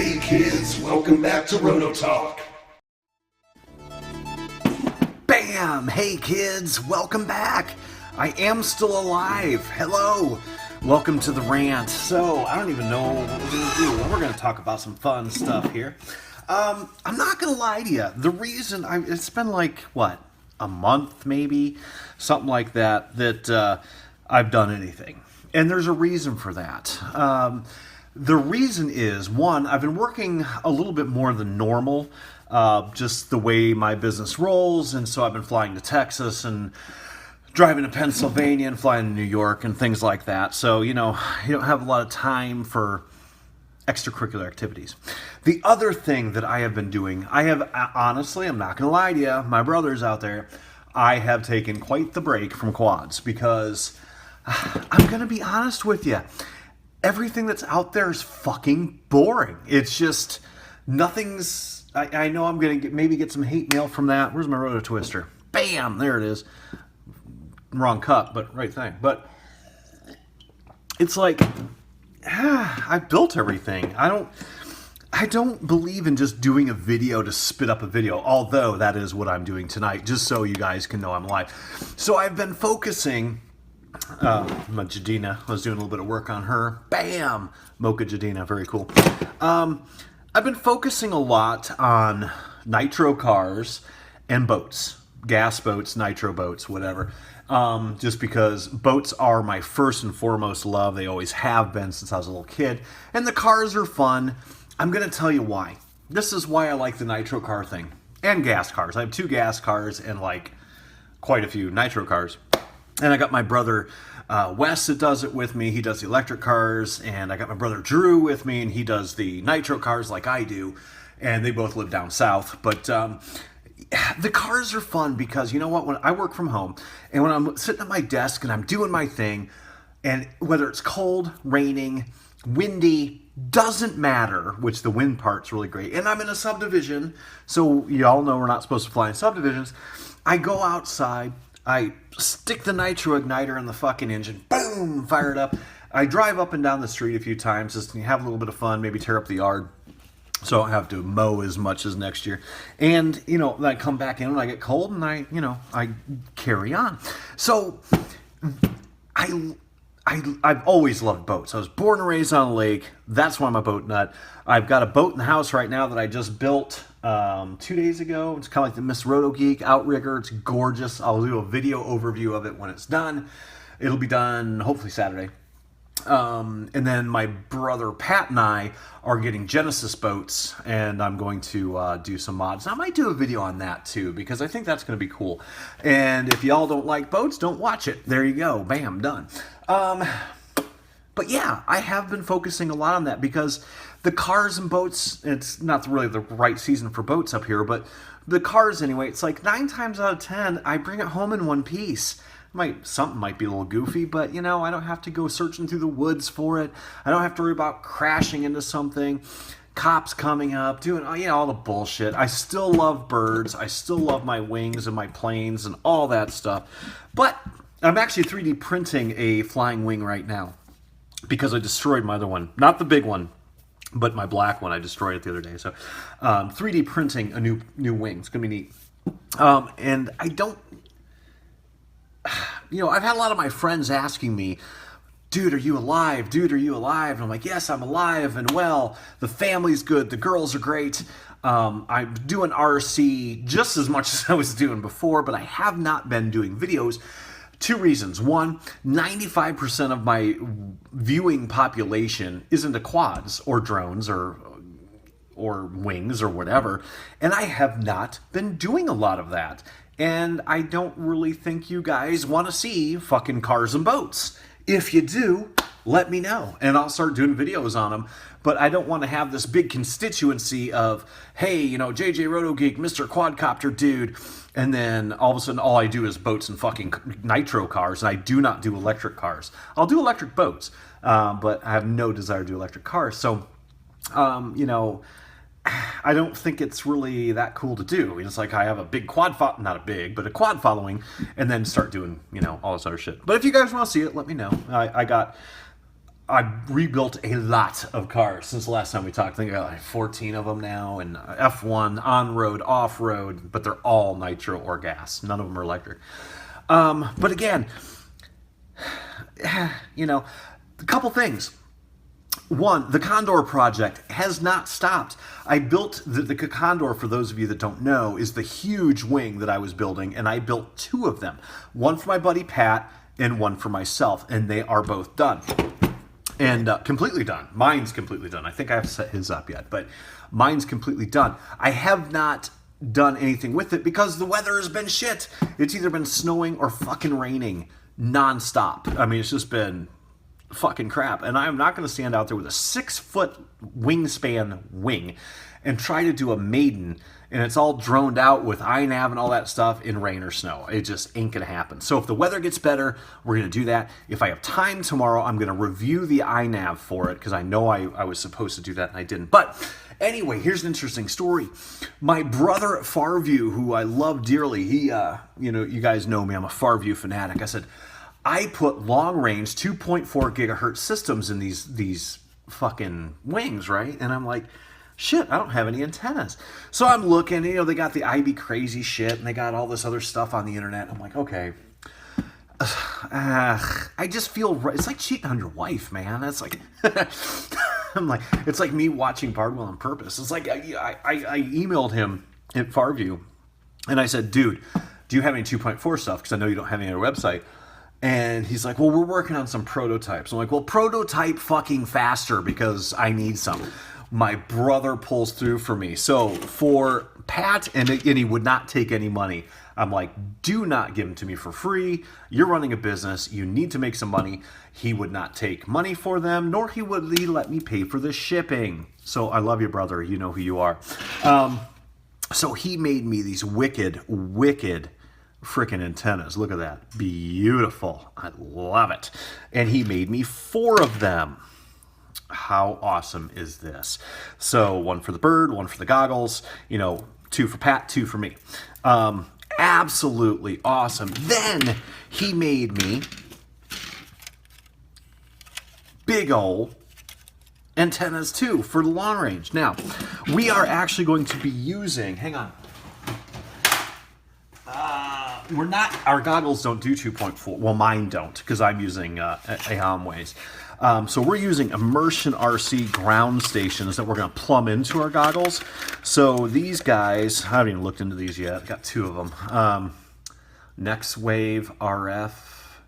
Hey kids, welcome back to Roto Talk. Bam! Hey kids, welcome back. I am still alive. Hello. Welcome to the rant. So, I don't even know what we're going to do. We're going to talk about some fun stuff here. I'm not going to lie to you. The reason, it's been like, what, a month maybe? Something like that I've done anything. And there's a reason for that. The reason is, one, I've been working a little bit more than normal, just the way my business rolls, and so I've been flying to Texas and driving to Pennsylvania and flying to New York and things like that. So, you don't have a lot of time for extracurricular activities. The other thing that I have been doing, honestly, I'm not going to lie to you, my brothers out there, I have taken quite the break from quads because I'm going to be honest with you. Everything that's out there is fucking boring. It's just, nothing's, I know I'm going to maybe get some hate mail from that. Where's my Roto Twister? Bam! There it is. Wrong cup, but right thing. But it's like, I built everything. I don't believe in just doing a video to spit up a video, although that is what I'm doing tonight, just so you guys can know I'm live. So I've been focusing... my Jadina, I was doing a little bit of work on her. Bam! Mokas Gravity, very cool. I've been focusing a lot on nitro cars and boats. Gas boats, nitro boats, whatever. Just because boats are my first and foremost love. They always have been since I was a little kid. And the cars are fun. I'm going to tell you why. This is why I like the nitro car thing. And gas cars. I have 2 gas cars and like quite a few nitro cars. And I got my brother Wes that does it with me. He does the electric cars. And I got my brother Drew with me, and he does the nitro cars like I do. And they both live down south. But the cars are fun because, you know what? When I work from home, and when I'm sitting at my desk and I'm doing my thing, and whether it's cold, raining, windy, doesn't matter, which the wind part's really great. And I'm in a subdivision, so y'all know we're not supposed to fly in subdivisions. I go outside. I stick the nitro igniter in the fucking engine, boom, fire it up. I drive up and down the street a few times just to have a little bit of fun, maybe tear up the yard so I don't have to mow as much as next year. And, then I come back in when I get cold and I carry on. So I've always loved boats. I was born and raised on a lake. That's why I'm a boat nut. I've got a boat in the house right now that I just built 2 days ago. It's kind of like the Miss Roto Geek outrigger. It's gorgeous. I'll do a video overview of it when it's done. It'll be done hopefully Saturday. And then my brother Pat and I are getting Genesis boats, and I'm going to do some mods. I might do a video on that too, because I think that's going to be cool. And if y'all don't like boats, don't watch it. There you go. Bam, done. But yeah, I have been focusing a lot on that because the cars and boats, it's not really the right season for boats up here, but the cars anyway, it's like 9 times out of 10, I bring it home in one piece. Something might be a little goofy, but I don't have to go searching through the woods for it. I don't have to worry about crashing into something, cops coming up, doing all the bullshit. I still love birds. I still love my wings and my planes and all that stuff. But I'm actually 3D printing a flying wing right now because I destroyed my other one. Not the big one, but my black one. I destroyed it the other day. So 3D printing a new wing. It's going to be neat. And I don't... I've had a lot of my friends asking me, dude, are you alive? Dude, are you alive? And I'm like, yes, I'm alive and well. The family's good. The girls are great. I'm doing RC just as much as I was doing before, but I have not been doing videos. 2 reasons. One, 95% of my viewing population is into quads or drones or wings or whatever, and I have not been doing a lot of that. And I don't really think you guys want to see fucking cars and boats. If you do, let me know, and I'll start doing videos on them. But I don't want to have this big constituency of, hey, JJ Roto Geek, Mr. Quadcopter dude, and then all of a sudden all I do is boats and fucking nitro cars, and I do not do electric cars. I'll do electric boats, but I have no desire to do electric cars. So, I don't think it's really that cool to do. It's like I have a big not a big, but a quad following, and then start doing, all this other shit. But if you guys want to see it, let me know. I rebuilt a lot of cars since the last time we talked. I think I got like 14 of them now, and F1, on-road, off-road, but they're all nitro or gas. None of them are electric. But again, you know, a couple things. One, the Condor project has not stopped. I built the Condor, for those of you that don't know, is the huge wing that I was building, and I built 2 of them. One for my buddy Pat and one for myself, and they are both done. And completely done. Mine's completely done. I think I haven't set his up yet, but mine's completely done. I have not done anything with it because the weather has been shit. It's either been snowing or fucking raining nonstop. I mean, it's just been fucking crap. And I'm not going to stand out there with a 6-foot wingspan wing and try to do a maiden, and it's all droned out with iNav and all that stuff in rain or snow. It just ain't gonna happen. So if the weather gets better, we're gonna do that. If I have time tomorrow, I'm gonna review the iNav for it, because I know I was supposed to do that and I didn't. But anyway, here's an interesting story. My brother at FarVew, who I love dearly, he, you know, you guys know me, I'm a FarVew fanatic. I said, I put long-range 2.4 gigahertz systems in these fucking wings, right? And I'm like, shit, I don't have any antennas. So I'm looking, you know, they got the IB crazy shit, and they got all this other stuff on the internet. I'm like, okay. I just feel, it's like cheating on your wife, man. It's like, I'm like, it's like me watching Bardwell on purpose. It's like, I emailed him at FarVew, and I said, dude, do you have any 2.4 stuff? Because I know you don't have any on your website. And he's like, well, we're working on some prototypes. I'm like, well, prototype fucking faster, because I need some. My brother pulls through for me. So for Pat, and he would not take any money. I'm like, do not give them to me for free. You're running a business. You need to make some money. He would not take money for them, nor would he let me pay for the shipping. So I love you, brother. You know who you are. So he made me these wicked freaking antennas. Look at that. Beautiful. I love it. And he made me 4 of them. How awesome is this? So 1 for the bird, 1 for the goggles, you know, 2 for Pat, 2 for me. Absolutely awesome. Then he made me big ole antennas too for the long range. Now, we are actually going to be using, hang on. Our goggles don't do 2.4. Well, mine don't, because I'm using Ahamways. So we're using immersion RC ground stations that we're going to plumb into our goggles. So these guys, I haven't even looked into these yet. I got 2 of them. Next Wave RF,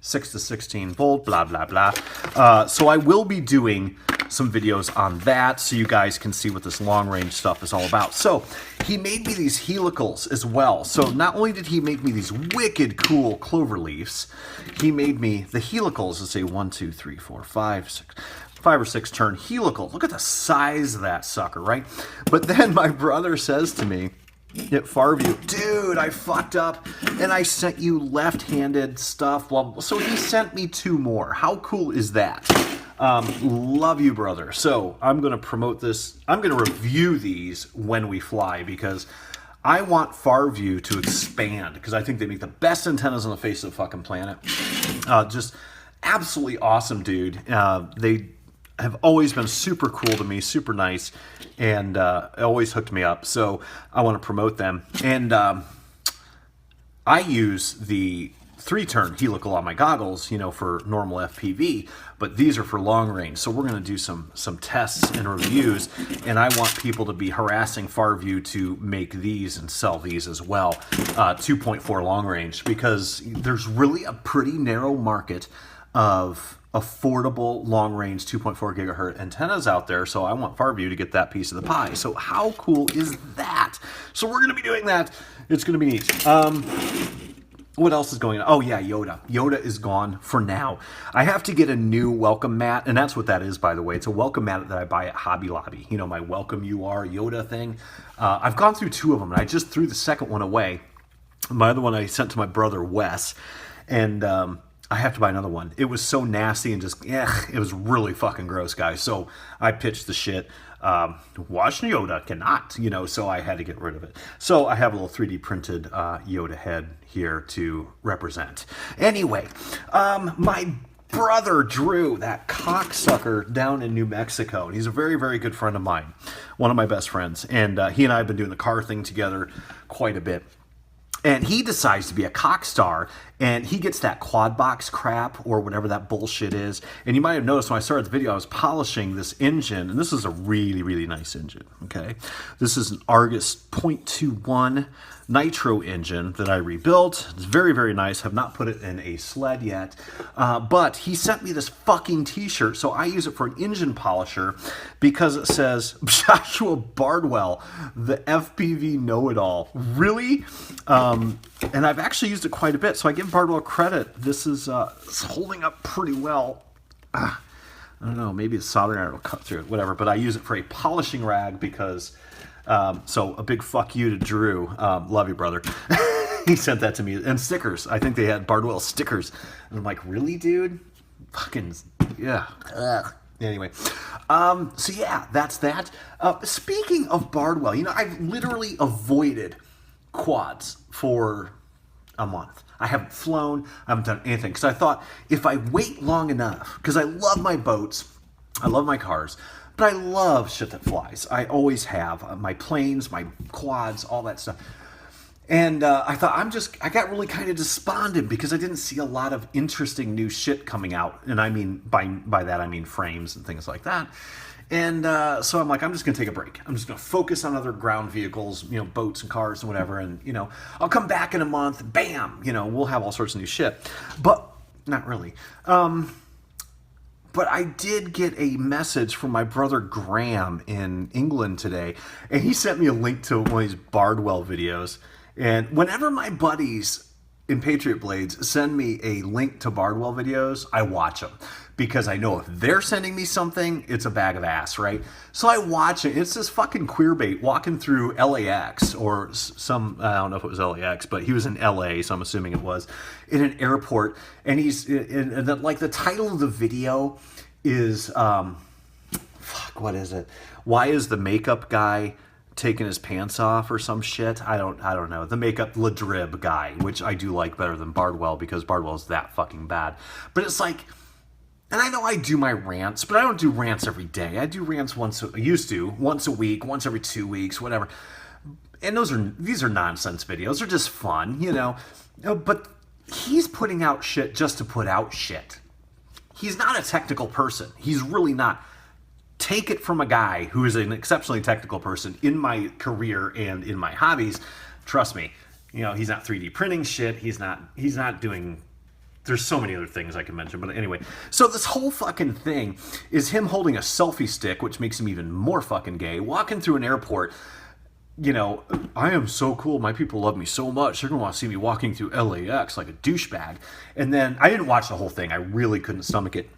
6 to 16 volt, blah, blah, blah. So I will be doing some videos on that so you guys can see what this long range stuff is all about. So he made me these helicals as well. So not only did he make me these wicked cool clover leaves, he made me the helicals. Let's say 1, 2, 3, 4, 5, 6, 5 or 6 turn helical. Look at the size of that sucker, right? But then my brother says to me at FarVew, dude, I fucked up and I sent you left-handed stuff. Well, so he sent me 2 more. How cool is that? Love you, brother. So I'm going to promote this. I'm going to review these when we fly, because I want FarVew to expand, because I think they make the best antennas on the face of the fucking planet. Just absolutely awesome, dude. They have always been super cool to me, super nice, and always hooked me up. So I want to promote them. And I use the 3-turn helical on my goggles, you know, for normal FPV, but these are for long range. So we're going to do some tests and reviews, and I want people to be harassing FarVew to make these and sell these as well, 2.4 long range, because there's really a pretty narrow market of affordable long range 2.4 gigahertz antennas out there. So I want FarVew to get that piece of the pie. So how cool is that? So we're going to be doing that. It's going to be neat. What else is going on? Oh, yeah, Yoda. Yoda is gone for now. I have to get a new welcome mat, and that's what that is, by the way. It's a welcome mat that I buy at Hobby Lobby. You know, my welcome you are Yoda thing. I've gone through 2 of them, and I just threw the second one away. My other one I sent to my brother, Wes, and I have to buy another one. It was so nasty and just, it was really fucking gross, guys. So I pitched the shit. Watching Yoda cannot, you know, so I had to get rid of it. So I have a little 3D printed Yoda head here to represent. Anyway, my brother Drew, that cocksucker down in New Mexico. And he's a very, very good friend of mine, one of my best friends. And he and I have been doing the car thing together quite a bit. And he decides to be a cock star, and he gets that quad box crap or whatever that bullshit is. And you might have noticed when I started the video, I was polishing this engine, and this is a really, really nice engine, okay? This is an Argus .21 nitro engine that I rebuilt. It's very, very nice. Have not put it in a sled yet. But he sent me this fucking t-shirt, so I use it for an engine polisher because it says Joshua Bardwell, the FPV know-it-all. Really? And I've actually used it quite a bit, so I give Bardwell credit. This is it's holding up pretty well. I don't know, maybe it's soldering iron will cut through it, whatever. But I use it for a polishing rag because... so a big fuck you to Drew. Love you, brother. He sent that to me. And stickers. I think they had Bardwell stickers. And I'm like, really, dude? Fucking, yeah. Ugh. Anyway. So yeah, that's that. Speaking of Bardwell, you know, I've literally avoided quads for a month. I haven't flown. I haven't done anything. Because I thought if I wait long enough, because I love my boats, I love my cars, but I love shit that flies. I always have. My planes, my quads, all that stuff. And I thought, I got really kind of despondent because I didn't see a lot of interesting new shit coming out. And I mean, by that, I mean frames and things like that. And so I'm like, I'm just going to take a break. I'm just going to focus on other ground vehicles, you know, boats and cars and whatever. And, you know, I'll come back in a month. Bam! You know, we'll have all sorts of new shit. But not really. But I did get a message from my brother Graham in England today, and he sent me a link to one of these Bardwell videos. And whenever my buddies in Patriot Blades send me a link to Bardwell videos, I watch them. Because I know if they're sending me something, it's a bag of ass, right? So I watch it. It's this fucking queerbait walking through LAX or some, I don't know if it was LAX, but he was in LA, so I'm assuming it was, in an airport. And he's, like the title of the video is, what is it? Why is the makeup guy taking his pants off or some shit? I don't know. The makeup Ladrib guy, which I do like better than Bardwell because Bardwell's that fucking bad. But it's like, and I know I do my rants, but I don't do rants every day. I do rants once a week, once every 2 weeks, whatever. And these are nonsense videos. They're just fun, you know. But he's putting out shit just to put out shit. He's not a technical person. He's really not. Take it from a guy who is an exceptionally technical person in my career and in my hobbies. Trust me, you know, he's not 3D printing shit. He's not doing... There's so many other things I can mention, but anyway. So this whole fucking thing is him holding a selfie stick, which makes him even more fucking gay, walking through an airport. You know, I am so cool. My people love me so much. They're going to want to see me walking through LAX like a douchebag. And then I didn't watch the whole thing. I really couldn't stomach it.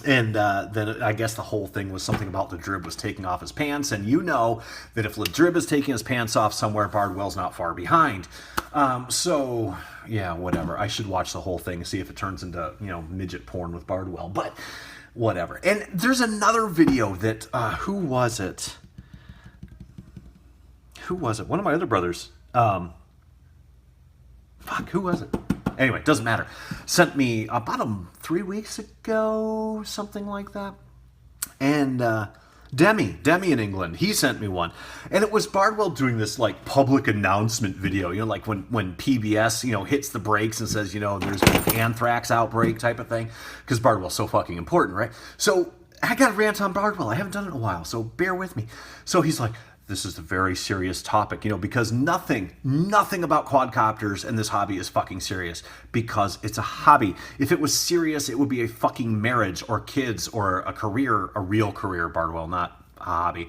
And then I guess the whole thing was something about Ladrib was taking off his pants. And you know that if Ladrib is taking his pants off somewhere, Bardwell's not far behind. So, yeah, whatever. I should watch the whole thing and see if it turns into, you know, midget porn with Bardwell. But whatever. And there's another video that, who was it? One of my other brothers. Who was it? Anyway, doesn't matter. Sent me about 3 weeks ago, something like that. And Demi in England, he sent me one. And it was Bardwell doing this like public announcement video, you know, like when PBS, you know, hits the brakes and says, you know, there's an anthrax outbreak type of thing. Because Bardwell's so fucking important, right? So I got a rant on Bardwell. I haven't done it in a while, so bear with me. So he's like, this is a very serious topic, you know, because nothing about quadcopters and this hobby is fucking serious because it's a hobby. If it was serious, it would be a fucking marriage or kids or a career, a real career, Bardwell, not a hobby.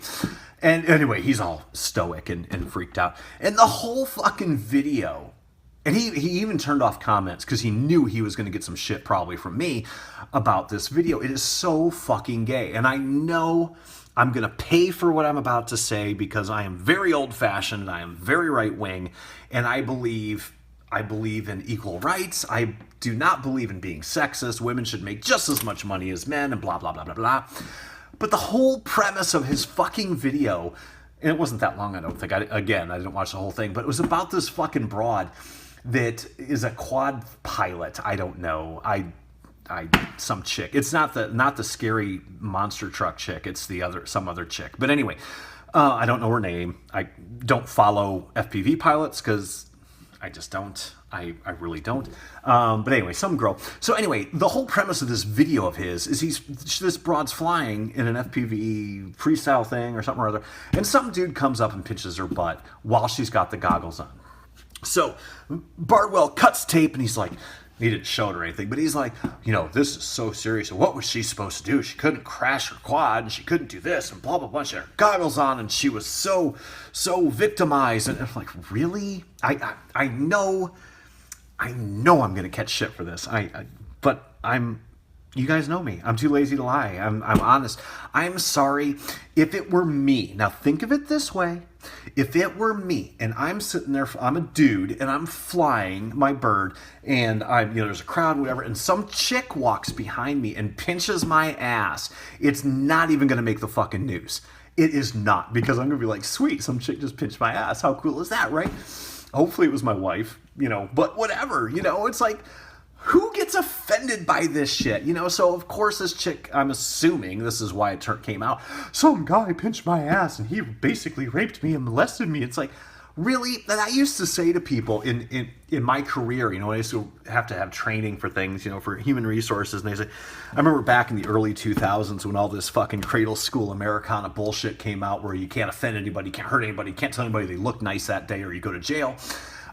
And anyway, he's all stoic and freaked out. And the whole fucking video, and he even turned off comments because he knew he was going to get some shit probably from me about this video. It is so fucking gay. And I know I'm going to pay for what I'm about to say because I am very old-fashioned and I am very right-wing, and I believe in equal rights. I do not believe in being sexist. Women should make just as much money as men and blah, blah, blah, blah, blah. But the whole premise of his fucking video, and it wasn't that long, I don't think. I didn't watch the whole thing, but it was about this fucking broad that is a quad pilot. I don't know. some chick. It's not the scary monster truck chick. It's some other chick. But anyway, I don't know her name. I don't follow FPV pilots because I just don't. I really don't. But anyway, some girl. So anyway, the whole premise of this video of his is this broad's flying in an FPV freestyle thing or something or other, and some dude comes up and pinches her butt while she's got the goggles on. So Bardwell cuts tape and he's like, he didn't show it or anything, but he's like, this is so serious. What was she supposed to do? She couldn't crash her quad and she couldn't do this and blah, blah, blah. She had her goggles on and she was so victimized. And I'm like, really? I know I'm going to catch shit for this. But you guys know me. I'm too lazy to lie. I'm honest. I'm sorry. If it were me, now think of it this way. If it were me and I'm sitting there, I'm a dude and I'm flying my bird and there's a crowd, whatever, and some chick walks behind me and pinches my ass, it's not even going to make the fucking news. It is not, because I'm going to be like, sweet, some chick just pinched my ass. How cool is that, right? Hopefully it was my wife, but whatever, it's like, who gets offended by this shit? So of course this chick, I'm assuming this is why it came out, some guy pinched my ass and he basically raped me and molested me. It's like, really? That I used to say to people in my career, I used to have training for things, for human resources. And they say, I remember back in the early 2000s when all this fucking cradle school Americana bullshit came out where you can't offend anybody, can't hurt anybody, can't tell anybody they look nice that day or you go to jail.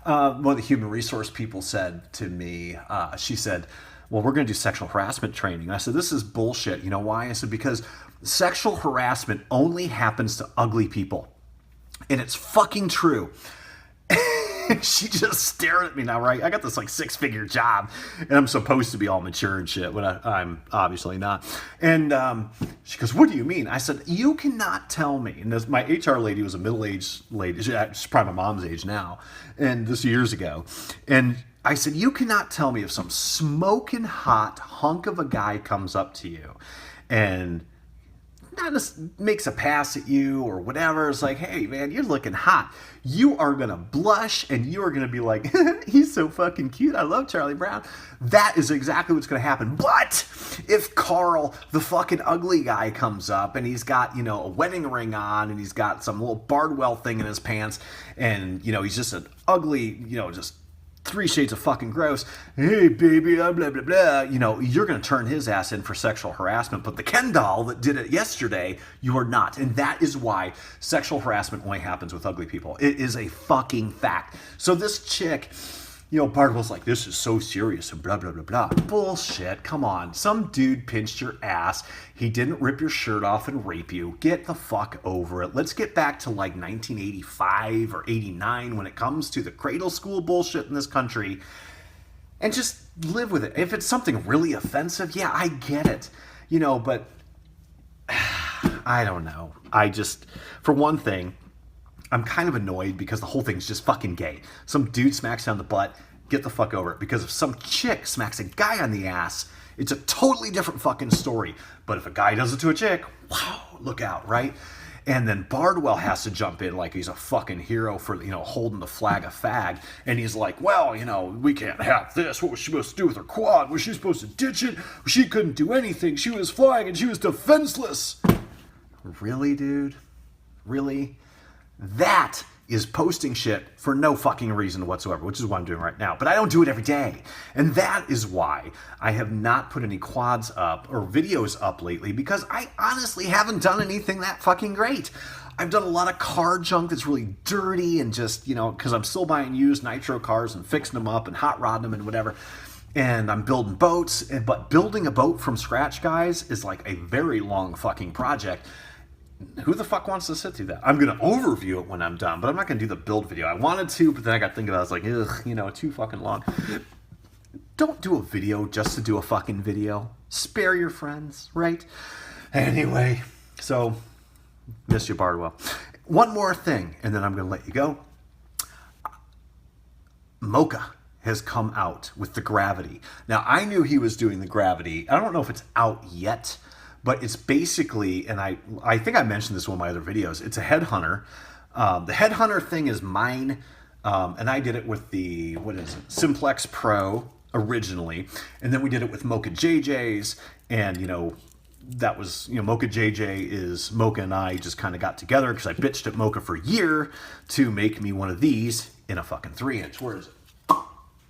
One of the human resource people said to me, she said, well, we're going to do sexual harassment training. And I said, this is bullshit. You know why? I said, because sexual harassment only happens to ugly people. And it's fucking true. She just stared at me now, right? I got this like 6-figure job and I'm supposed to be all mature and shit, but I'm obviously not. And she goes, what do you mean? I said, you cannot tell me. And my HR lady was a middle-aged lady. She's probably my mom's age now. And this years ago. And I said, you cannot tell me if some smoking hot hunk of a guy comes up to you and not just makes a pass at you or whatever. It's like, hey man, you're looking hot. You are going to blush and you are going to be like, he's so fucking cute. I love Charlie Brown. That is exactly what's going to happen. But if Carl, the fucking ugly guy, comes up and he's got, a wedding ring on and he's got some little Bardwell thing in his pants and, he's just an ugly, just 3 shades of fucking gross. Hey, baby, blah, blah, blah. You're going to turn his ass in for sexual harassment. But the Ken doll that did it yesterday, you are not. And that is why sexual harassment only happens with ugly people. It is a fucking fact. So this chick, Bardwell's like, this is so serious and blah, blah, blah, blah. Bullshit. Come on. Some dude pinched your ass. He didn't rip your shirt off and rape you. Get the fuck over it. Let's get back to like 1985 or 89 when it comes to the cradle school bullshit in this country and just live with it. If it's something really offensive, yeah, I get it. But I don't know. For one thing, I'm kind of annoyed because the whole thing's just fucking gay. Some dude smacks you on the butt, get the fuck over it. Because if some chick smacks a guy on the ass, it's a totally different fucking story. But if a guy does it to a chick, wow, look out, right? And then Bardwell has to jump in like he's a fucking hero for, holding the flag of fag. And he's like, well, we can't have this. What was she supposed to do with her quad? Was she supposed to ditch it? She couldn't do anything. She was flying and she was defenseless. Really, dude? Really? That is posting shit for no fucking reason whatsoever, which is what I'm doing right now. But I don't do it every day. And that is why I have not put any quads up or videos up lately, because I honestly haven't done anything that fucking great. I've done a lot of car junk that's really dirty and just, because I'm still buying used nitro cars and fixing them up and hot rodding them and whatever. And I'm building boats. But building a boat from scratch, guys, is like a very long fucking project. Who the fuck wants to sit through that? I'm going to overview it when I'm done, but I'm not going to do the build video. I wanted to, but then I got to think about it. I was like, ugh, too fucking long. Don't do a video just to do a fucking video. Spare your friends, right? Anyway, so, miss you, Bardwell. One more thing, and then I'm going to let you go. Moka has come out with the Gravity. Now, I knew he was doing the Gravity. I don't know if it's out yet, but it's basically, and I think I mentioned this in one of my other videos, it's a headhunter. The headhunter thing is mine, and I did it with the, Simplex Pro originally, and then we did it with Mocha JJ's, and that was, Mocha JJ is Mocha and I just kind of got together because I bitched at Mocha for a year to make me one of these in a fucking 3-inch. Where is it?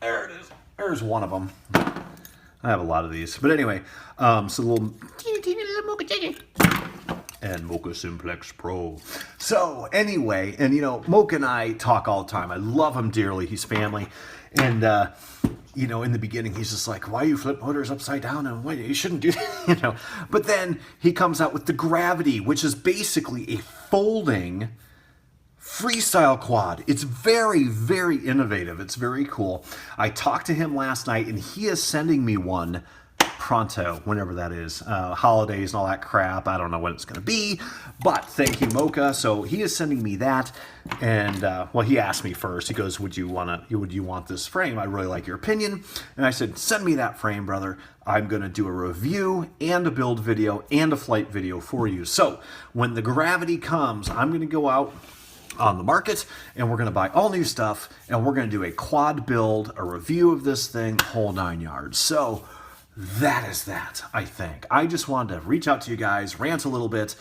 There it is. There's one of them. I have a lot of these. But anyway, so little teeny little Mocha JJ. And Mocha Simplex Pro. So anyway, and Mocha and I talk all the time. I love him dearly. He's family. And, in the beginning, he's just like, why you flip motors upside down? And why you shouldn't do that, But then he comes out with the Gravity, which is basically a folding freestyle quad. It's very, very innovative. It's very cool. I talked to him last night, and he is sending me one pronto, whenever that is. Holidays and all that crap. I don't know when it's going to be, but thank you, Mocha. So he is sending me that, and he asked me first. He goes, would you want this frame? I really like your opinion. And I said, send me that frame, brother. I'm going to do a review and a build video and a flight video for you. So when the Gravity comes, I'm going to go out on the market, and we're going to buy all new stuff, and we're going to do a quad build, a review of this thing, whole 9 yards. So that is that, I think. I just wanted to reach out to you guys, rant a little bit.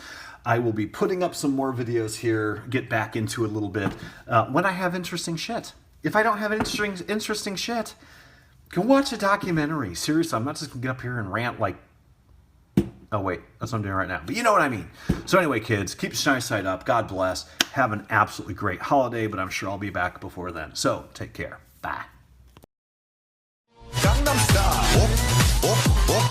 I will be putting up some more videos here, get back into it a little bit, when I have interesting shit. If I don't have interesting shit, go watch a documentary. Seriously, I'm not just going to get up here and rant like... Oh, wait, that's what I'm doing right now. But you know what I mean. So anyway, kids, keep your shiny side up. God bless. Have an absolutely great holiday, but I'm sure I'll be back before then. So take care. Bye. Gangnam Style.